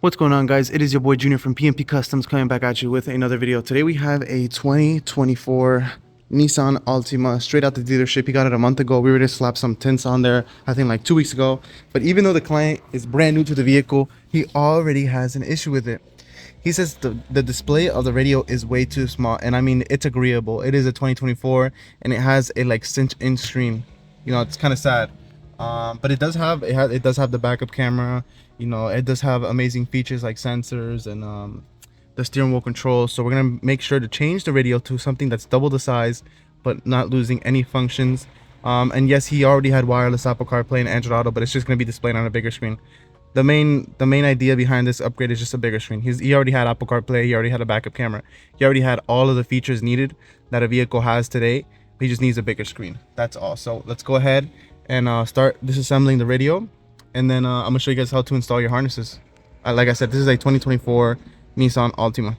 What's going on, guys? It is your boy Junior from PMP Customs coming back at you with another video. Today we have a 2024 Nissan Altima straight out the dealership. He got it a month ago. We were to slap some tints on there, I think like 2 weeks ago. But even though the client is brand new to the vehicle, he already has an issue with it. He says the display of the radio is way too small, and I mean, it's agreeable. It is a 2024 and it has a like inch screen. You know, it's kind of sad. But it does have the backup camera. You know, it does have amazing features like sensors and the steering wheel controls. So we're gonna make sure to change the radio to something that's double the size but not losing any functions. And yes, he already had wireless Apple CarPlay and Android Auto, but it's just gonna be displayed on a bigger screen. The main idea behind this upgrade is just a bigger screen. He already had Apple CarPlay, he already had a backup camera, he already had all of the features needed that a vehicle has today. He just needs a bigger screen. That's all. So let's go ahead and start disassembling the radio, and then I'm gonna show you guys how to install your harnesses. Like I said, this is a 2024 Nissan Altima.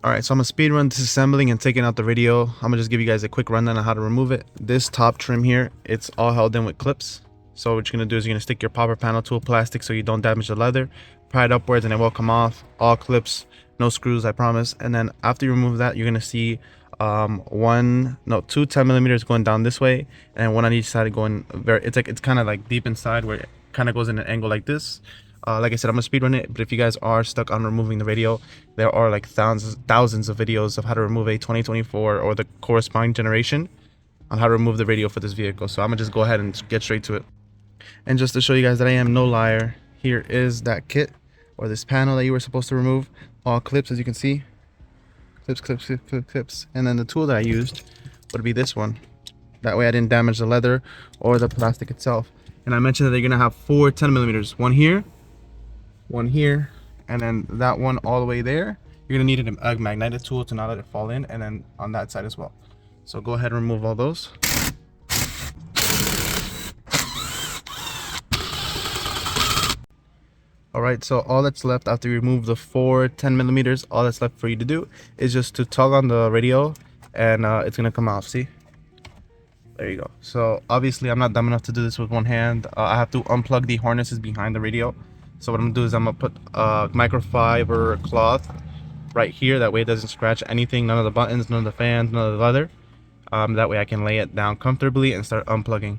Alright, so I'm gonna speed run disassembling and taking out the radio. I'm gonna just give you guys a quick rundown on how to remove it. This top trim here, it's all held in with clips. So what you're gonna do is you're gonna stick your popper panel to a plastic so you don't damage the leather, pry it upwards, and it will come off. All clips, no screws, I promise. And then after you remove that, you're gonna see two 10 millimeters going down this way, and one on each side going it's kind of like deep inside where it kind of goes in an angle like this. Like I said, I'm gonna speed run it, but if you guys are stuck on removing the radio, there are like thousands of videos of how to remove a 2024 or the corresponding generation on how to remove the radio for this vehicle. So I'm gonna just go ahead and get straight to it. And just to show you guys that I am no liar, here is that kit or this panel that you were supposed to remove. All clips, as you can see. Clips. And then the tool that I used would be this one. That way I didn't damage the leather or the plastic itself. And I mentioned that they're gonna have 4 10 millimeters. One here, and then that one all the way there. You're gonna need a magnetic tool to not let it fall in, and then on that side as well. So go ahead and remove all those. Alright, so all that's left after you remove the 4 10 millimeters, all that's left for you to do is just to tug on the radio, and it's gonna come off. See, there you go. So obviously I'm not dumb enough to do this with one hand. I have to unplug the harnesses behind the radio. So what I'm gonna do is I'm gonna put microfiber cloth right here, that way it doesn't scratch anything, none of the buttons, none of the fans, none of the leather. That way I can lay it down comfortably and start unplugging.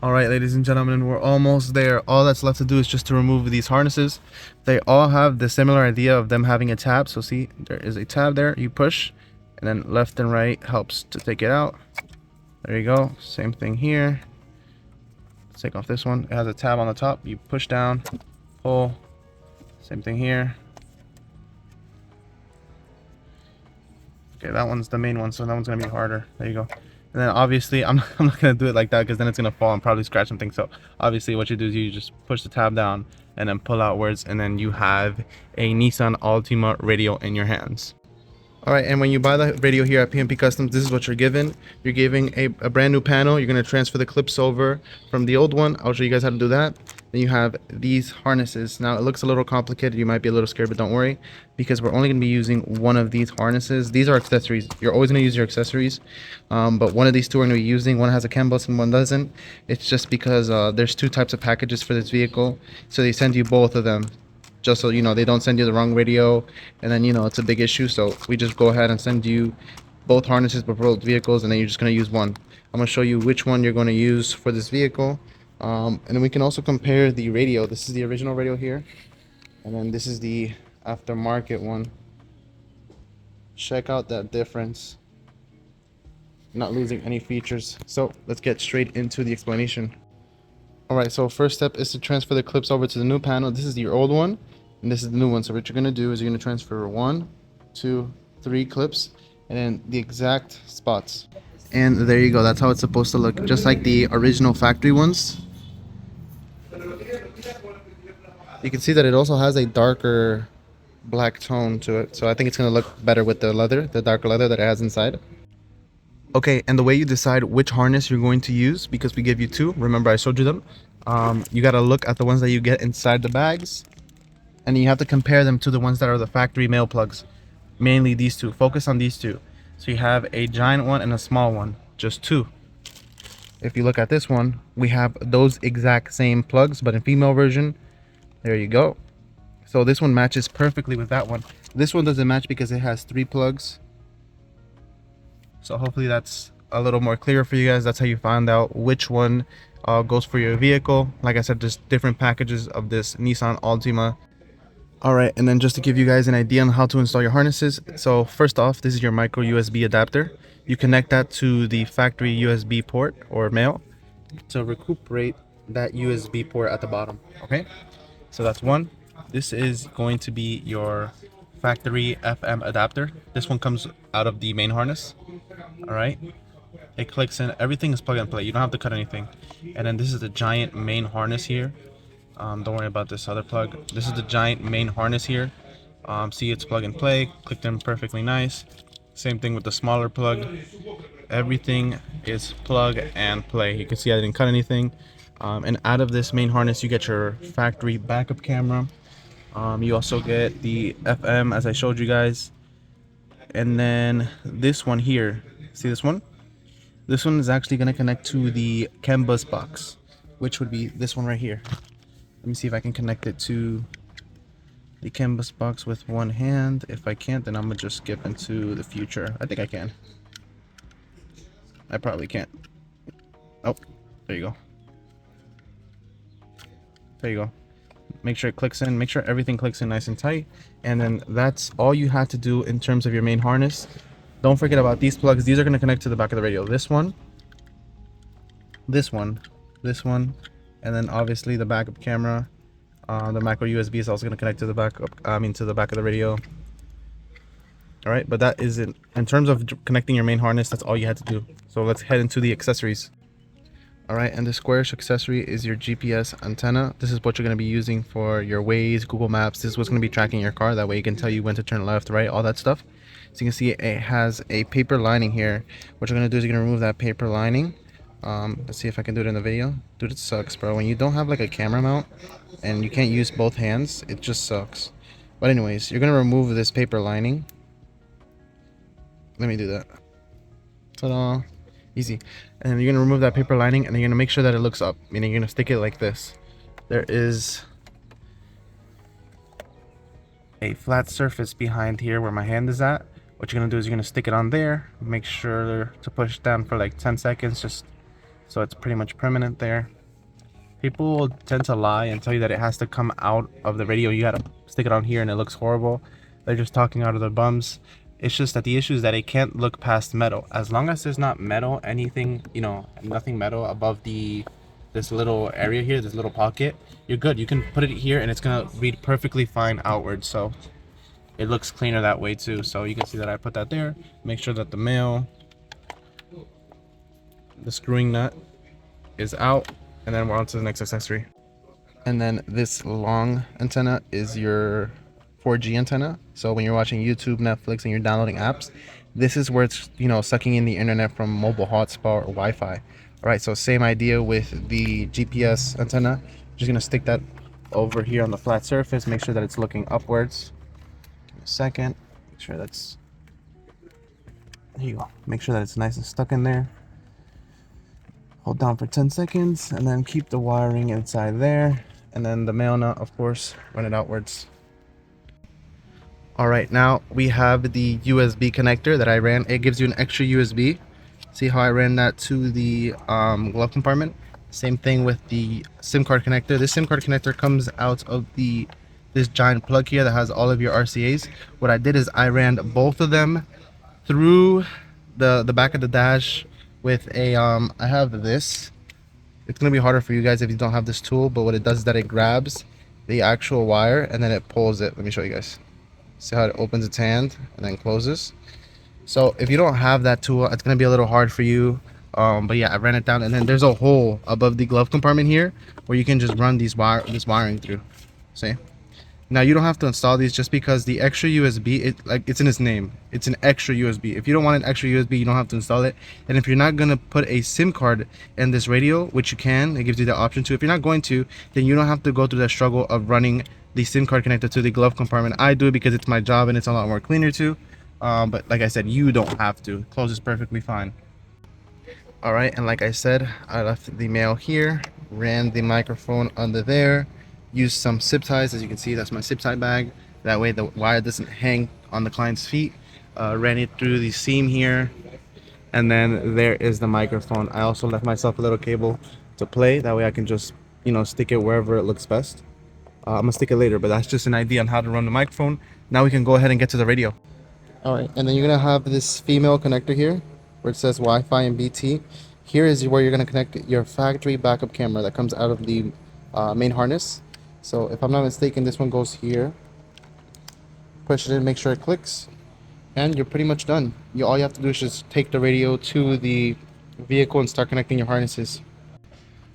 Alright, ladies and gentlemen, we're almost there. All that's left to do is just to remove these harnesses. They all have the similar idea of them having a tab. So see, there is a tab there. You push, and then left and right helps to take it out. There you go. Same thing here. Let's take off this one. It has a tab on the top. You push down, pull. Same thing here. Okay, that one's the main one, so that one's going to be harder. There you go. And then obviously I'm not gonna do it like that, because then it's gonna fall and probably scratch something. So obviously what you do is you just push the tab down and then pull outwards, and then you have a Nissan Altima radio in your hands. Alright, and when you buy the radio here at PMP Customs, this is what you're given. You're giving a brand new panel. You're gonna transfer the clips over from the old one. I'll show you guys how to do that. Then you have these harnesses. Now it looks a little complicated, you might be a little scared, but don't worry, because we're only going to be using one of these harnesses. These are accessories. You're always going to use your accessories, but one of these two we're going to be using. One has a CAN bus and one doesn't. It's just because there's 2 types of packages for this vehicle, so they send you both of them, just so you know they don't send you the wrong radio, and then you know it's a big issue. So we just go ahead and send you both harnesses for both vehicles, and then you're just going to use one. I'm going to show you which one you're going to use for this vehicle. And then we can also compare the radio. This is the original radio here, and then this is the aftermarket one. Check out that difference. Not losing any features. So let's get straight into the explanation. Alright, so first step is to transfer the clips over to the new panel. This is your old one, and this is the new one. So what you're going to do is you're going to transfer 1, 2, 3 clips, and then the exact spots. And there you go. That's how it's supposed to look, just like the original factory ones. You can see that it also has a darker black tone to it, so I think it's going to look better with the leather, the darker leather that it has inside. Okay, and the way you decide which harness you're going to use, because we give you 2, remember I showed you them, you got to look at the ones that you get inside the bags, and you have to compare them to the ones that are the factory male plugs. Mainly these 2. Focus on these 2. So you have a giant one and a small one, just 2. If you look at this one, we have those exact same plugs, but in female version. There you go. So this one matches perfectly with that one. This one doesn't match because it has 3 plugs. So hopefully that's a little more clear for you guys. That's how you find out which one goes for your vehicle. Like I said, there's different packages of this Nissan Altima. All right, and then just to give you guys an idea on how to install your harnesses. So first off, this is your micro USB adapter. You connect that to the factory USB port or male to recuperate that USB port at the bottom. Okay, so that's one. This is going to be your factory FM adapter. This one comes out of the main harness. All right, it clicks in. Everything is plug and play. You don't have to cut anything. And then this is the giant main harness here. Don't worry about this other plug. This is the giant main harness here. See, it's plug and play. Clicked in perfectly nice. Same thing with the smaller plug. Everything is plug and play. You can see I didn't cut anything. And out of this main harness, you get your factory backup camera. You also get the FM, as I showed you guys. And then this one here, see this one? This one is actually going to connect to the CAN bus box, which would be this one right here. Let me see if I can connect it to the CAN bus box with one hand. If I can't, then I'm gonna just skip into the future. I think I can. I probably can't. Oh, there you go. There you go. Make sure it clicks in. Make sure everything clicks in nice and tight. And then that's all you have to do in terms of your main harness. Don't forget about these plugs. These are gonna connect to the back of the radio. This one, this one, this one, and then obviously the backup camera. The micro USB is also going to connect to the to the back of the radio. All right, but that is it. In terms of connecting your main harness, that's all you had to do. So let's head into the accessories. All right, and the squarish accessory is your GPS antenna. This is what you're going to be using for your Waze, Google Maps. This is what's going to be tracking your car. That way you can tell you when to turn left, right, all that stuff. So you can see it has a paper lining here. What you're going to do is you're going to remove that paper lining. Let's see if I can do it in the video. Dude, it sucks, bro. When you don't have like a camera mount and you can't use both hands, it just sucks. But anyways, you're gonna remove this paper lining. Let me do that. Ta-da! Easy. And you're gonna remove that paper lining, and you're gonna make sure that it looks up. Meaning you're gonna stick it like this. There is a flat surface behind here where my hand is at. What you're gonna do is you're gonna stick it on there. Make sure to push down for like 10 seconds, just so it's pretty much permanent there. People will tend to lie and tell you that it has to come out of the radio. You gotta stick it on here and it looks horrible. They're just talking out of their bums. It's just that the issue is that it can't look past metal. As long as there's not metal, anything, you know, nothing metal above this little area here, this little pocket, you're good. You can put it here and it's gonna read perfectly fine outwards. So it looks cleaner that way too. So you can see that I put that there. Make sure that the screwing nut is out, and then we're on to the next accessory. And then this long antenna is your 4G antenna. So when you're watching YouTube, Netflix, and you're downloading apps, this is where it's, you know, sucking in the internet from mobile hotspot or Wi-Fi. All right, so same idea with the GPS antenna. Just gonna stick that over here on the flat surface. Make sure that it's looking upwards. Give me a second. Make sure that's, there you go. Make sure that it's nice and stuck in there. Hold down for 10 seconds and then keep the wiring inside there. And then the male nut, of course, run it outwards. All right, now we have the USB connector that I ran. It gives you an extra USB. See how I ran that to the glove compartment? Same thing with the SIM card connector. This SIM card connector comes out of this giant plug here that has all of your RCAs. What I did is I ran both of them through the back of the dash with a I have this. It's gonna be harder for you guys if you don't have this tool, but what it does is that it grabs the actual wire and then it pulls it. Let me show you guys. See how it opens its hand and then closes? So if you don't have that tool, it's gonna be a little hard for you. But yeah, I ran it down, and then there's a hole above the glove compartment here where you can just run this wiring through. See? Now you don't have to install these just because the extra USB, it's in its name. It's an extra USB. If you don't want an extra USB, you don't have to install it. And if you're not gonna put a SIM card in this radio, which you can, it gives you the option to. If you're not going to, then you don't have to go through the struggle of running the SIM card connector to the glove compartment. I do it because it's my job and it's a lot more cleaner too. But like I said, you don't have to. It closes perfectly fine. All right, and like I said, I left the male here, ran the microphone under there, use some zip ties. As you can see, that's my zip tie bag. That way the wire doesn't hang on the client's feet. Ran it through the seam here, and then there is the microphone. I also left myself a little cable to play. That way I can just, you know, stick it wherever it looks best. I'm gonna stick it later, but that's just an idea on how to run the microphone. Now we can go ahead and get to the radio. All right, and then you're gonna have this female connector here where it says Wi-Fi and BT. Here is where you're gonna connect your factory backup camera that comes out of the main harness. So if I'm not mistaken, this one goes here. Push it in, make sure it clicks, and you're pretty much done. All you have to do is just take the radio to the vehicle and start connecting your harnesses.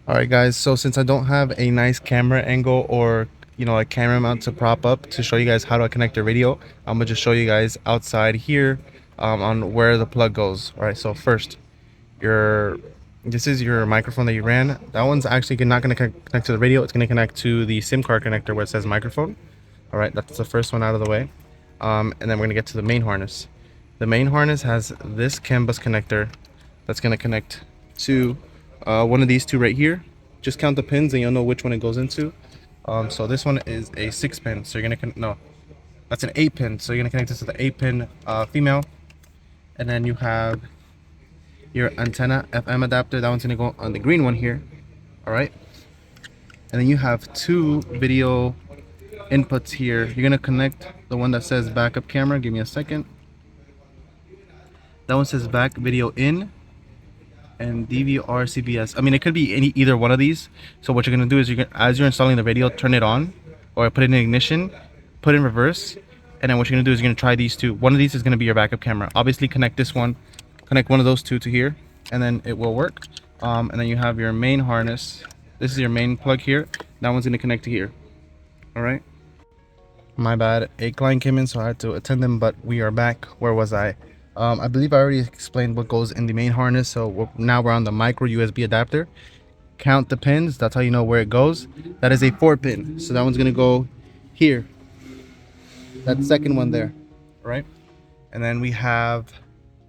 All right, guys, so since I don't have a nice camera angle or, you know, a camera mount to prop up to show you guys how to connect the radio, I'm gonna just show you guys outside here on where the plug goes. All right, so first, this is your microphone that you ran. That one's actually not gonna connect to the radio. It's gonna connect to the SIM card connector where it says microphone. All right, that's the first one out of the way. And then we're gonna get to the main harness. The main harness has this CAN bus connector that's gonna connect to one of these two right here. Just count the pins and you'll know which one it goes into. So this one is a 6-pin, so you're gonna that's an 8-pin, so you're gonna connect this to the 8-pin female. And then you have your antenna FM adapter. That one's gonna go on the green one here. All right, and then you have 2 video inputs here. You're gonna connect the one that says backup camera. Give me a second. That one says back video in and DVR CBS. I mean, it could be either one of these. So what you're gonna do is as you're installing the radio, turn it on or put it in ignition, put it in reverse, and then what you're gonna do is you're gonna try these 2. One of these is gonna be your backup camera. Obviously connect this one, connect one of those 2 to here, and then it will work. And then you have your main harness. This is your main plug here. That one's gonna connect to here. All right, my bad, a client came in so I had to attend them, but we are back. Where was I? I believe I already explained what goes in the main harness. So now we're on the micro USB adapter. Count the pins, that's how you know where it goes. That is a 4-pin, so that one's gonna go here, that second one there. All right, and then we have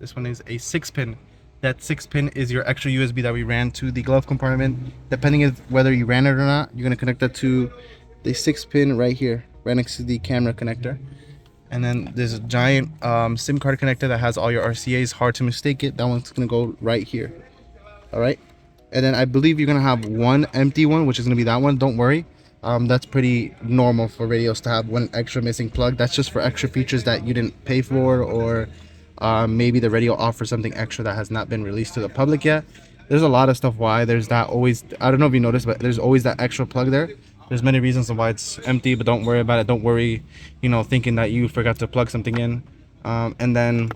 this one is a 6-pin. That 6-pin is your extra USB that we ran to the glove compartment. Depending on whether you ran it or not, you're gonna connect that to the 6-pin right here, right next to the camera connector. And then there's a giant SIM card connector that has all your RCAs. Hard to mistake it. That one's gonna go right here. All right, and then I believe you're gonna have one empty one, which is gonna be that one. Don't worry, that's pretty normal for radios to have one extra missing plug. That's just for extra features that you didn't pay for, or maybe the radio offers something extra that has not been released to the public yet. There's a lot of stuff why there's that always. I don't know if you noticed, but there's always that extra plug there. There's many reasons why it's empty, but don't worry about it. Don't worry, you know, thinking that you forgot to plug something in. And then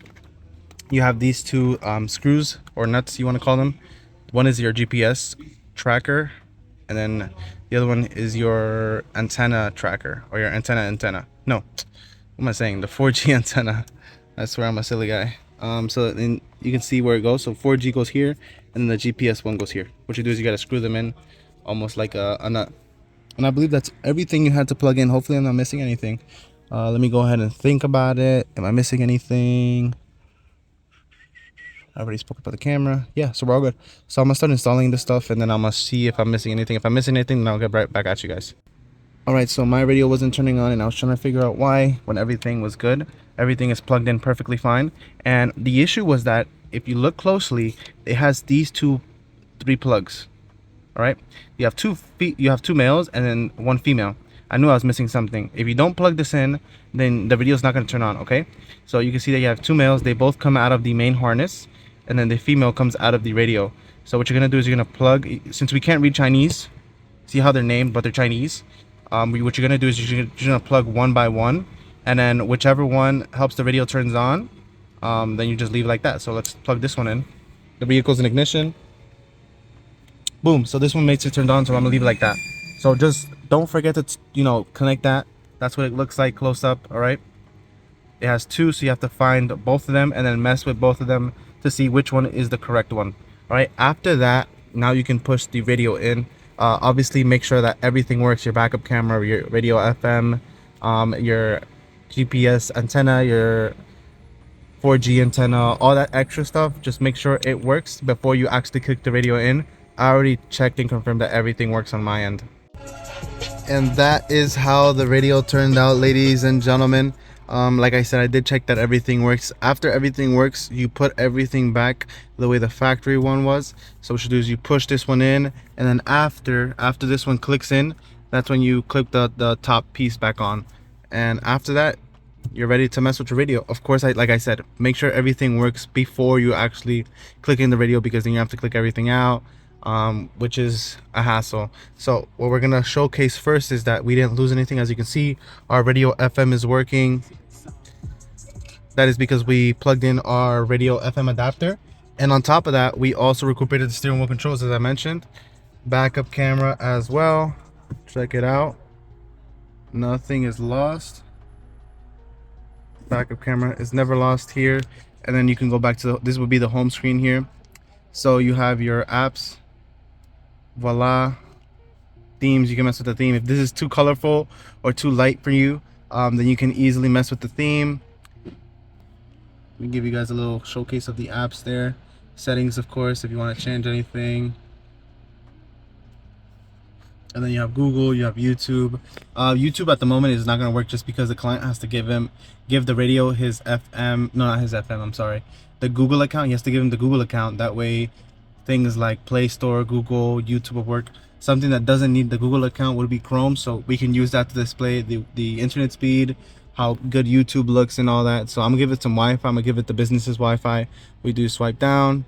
you have these 2 screws or nuts, you want to call them. One is your GPS tracker, and then the other one is your antenna tracker, or your antenna. No, what am I saying? The 4G antenna. I swear I'm a silly guy. So then you can see where it goes. So 4G goes here, and then the GPS one goes here. What you do is you got to screw them in almost like a nut. And I believe that's everything you had to plug in. Hopefully I'm not missing anything. Let me go ahead and think about it. Am I missing anything? I already spoke about the camera. Yeah, so we're all good. So I'm gonna start installing this stuff, and then I'm gonna see if I'm missing anything. If I'm missing anything, then I'll get right back at you guys. All right, so my radio wasn't turning on, and I was trying to figure out why when everything was good. Everything is plugged in perfectly fine. And the issue was that if you look closely, it has these 3 plugs. All right, you have 2 males and then 1 female. I knew I was missing something. If you don't plug this in, then the video is not going to turn on. Okay, so you can see that you have 2 males. They both come out of the main harness, and then the female comes out of the radio. So what you're gonna do is you're gonna plug, since we can't read Chinese, see how they're named, but they're Chinese. What you're gonna do is you're gonna plug one by one, and then whichever one helps the radio turns on, then you just leave it like that. So let's plug this one in. The vehicle's in ignition. Boom, so this one makes it turned on, so I'm gonna leave it like that. So just don't forget to, you know, connect that. That's what it looks like close up. All right, it has 2, so you have to find both of them and then mess with both of them to see which one is the correct one. All right, after that, now you can push the radio in. Obviously make sure that everything works, your backup camera, your radio FM, your GPS antenna, your 4G antenna, all that extra stuff. Just make sure it works before you actually click the radio in. I already checked and confirmed that everything works on my end. And that is how the radio turned out, ladies and gentlemen. Like I said, I did check that everything works. After everything works, you put everything back the way the factory one was. So what you do is you push this one in, and then after this one clicks in, that's when you clip the top piece back on. And after that, you're ready to mess with your radio. Of course, like I said, make sure everything works before you actually click in the radio, because then you have to click everything out, which is a hassle. So what we're gonna showcase first is that we didn't lose anything. As you can see, our radio FM is working. That is because we plugged in our radio FM adapter, and on top of that, we also recuperated the steering wheel controls, as I mentioned. Backup camera as well. Check it out. Nothing is lost. Backup camera is never lost here. And then you can go back to this would be the home screen here. So you have your apps. Voila. Themes, you can mess with the theme. If this is too colorful or too light for you, then you can easily mess with the theme. Let me give you guys a little showcase of the apps there. Settings, of course, if you want to change anything. And then you have Google, you have YouTube. YouTube at the moment is not going to work just because the client has to give the radio his FM, no, not his FM, I'm sorry, the Google account. He has to give him the Google account. That way things like Play Store, Google, YouTube will work. Something that doesn't need the Google account would be Chrome, so we can use that to display the internet speed, how good YouTube looks and all that. So I'm gonna give it some Wi-Fi. I'm gonna give it the business's Wi-Fi. We do swipe down,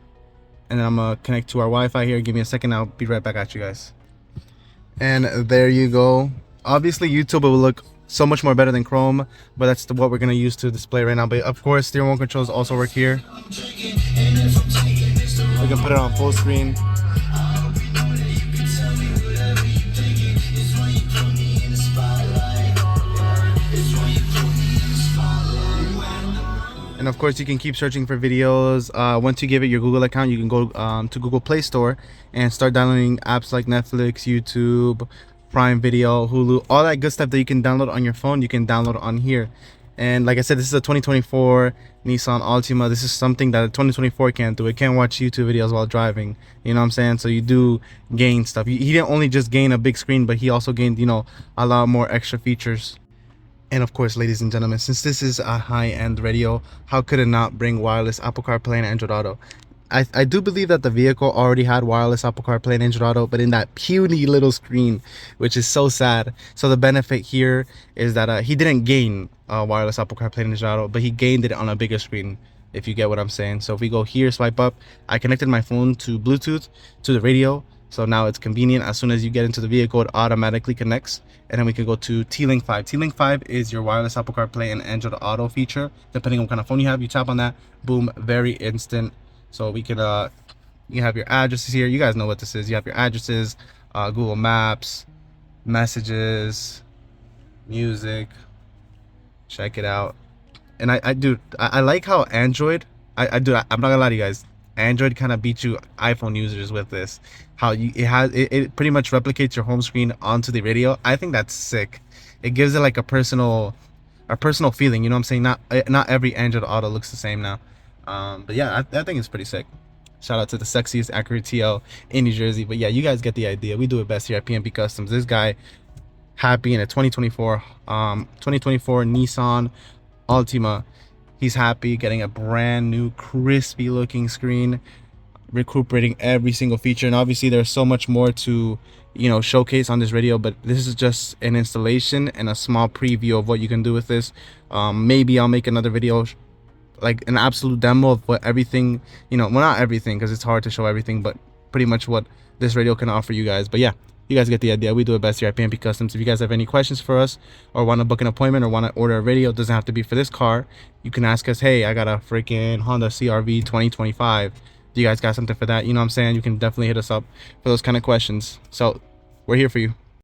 and then I'm gonna connect to our Wi-Fi here. Give me a second, I'll be right back at you guys. And there you go. Obviously YouTube will look so much more better than Chrome, but that's what we're gonna use to display right now. But of course, steering wheel controls also work here. We can put it on full screen. And of course, you can keep searching for videos. Once you give it your Google account, you can go to Google Play Store and start downloading apps like Netflix, YouTube, Prime Video, Hulu, all that good stuff that you can download on your phone, you can download on here. And like I said, this is a 2024 Nissan Altima. This is something that a 2024 can't do. It can't watch YouTube videos while driving. You know what I'm saying? So you do gain stuff. He didn't only just gain a big screen, but he also gained, you know, a lot more extra features. And of course, ladies and gentlemen, since this is a high-end radio, how could it not bring wireless Apple CarPlay and Android Auto? I do believe that the vehicle already had wireless Apple CarPlay and Android Auto, but in that puny little screen, which is so sad. So the benefit here is that he didn't gain wireless Apple CarPlay and Android Auto, but he gained it on a bigger screen, if you get what I'm saying. So if we go here, swipe up, I connected my phone to Bluetooth to the radio. So now it's convenient. As soon as you get into the vehicle, it automatically connects. And then we can go to T-Link 5. T-Link 5 is your wireless Apple CarPlay and Android Auto feature. Depending on what kind of phone you have, you tap on that, boom, very instant. So we can, you have your addresses here. You guys know what this is. You have your addresses, Google Maps, messages, music. Check it out. And I like how Android, I'm not gonna lie to you guys, Android kind of beats you iPhone users with this. How it pretty much replicates your home screen onto the radio. I think that's sick. It gives it like a personal feeling. You know what I'm saying? Not every Android Auto looks the same now. But yeah, I think it's pretty sick. Shout out to the sexiest Acura TL in New Jersey. But yeah, you guys get the idea. We do it best here at PNP Customs. This guy happy in a 2024 Nissan Altima. He's happy getting a brand new crispy looking screen, recuperating every single feature. And obviously there's so much more to, you know, showcase on this radio, but this is just an installation and a small preview of what you can do with this. Maybe I'll make another video, like an absolute demo of what everything, you know, well, not everything because it's hard to show everything, but pretty much what this radio can offer you guys. But yeah, you guys get the idea. We do it best here at PNP Customs. If you guys have any questions for us or want to book an appointment or want to order a radio, it doesn't have to be for this car. You can ask us, hey, I got a freaking Honda CR-V 2025. Do you guys got something for that? You know what I'm saying? You can definitely hit us up for those kind of questions. So we're here for you.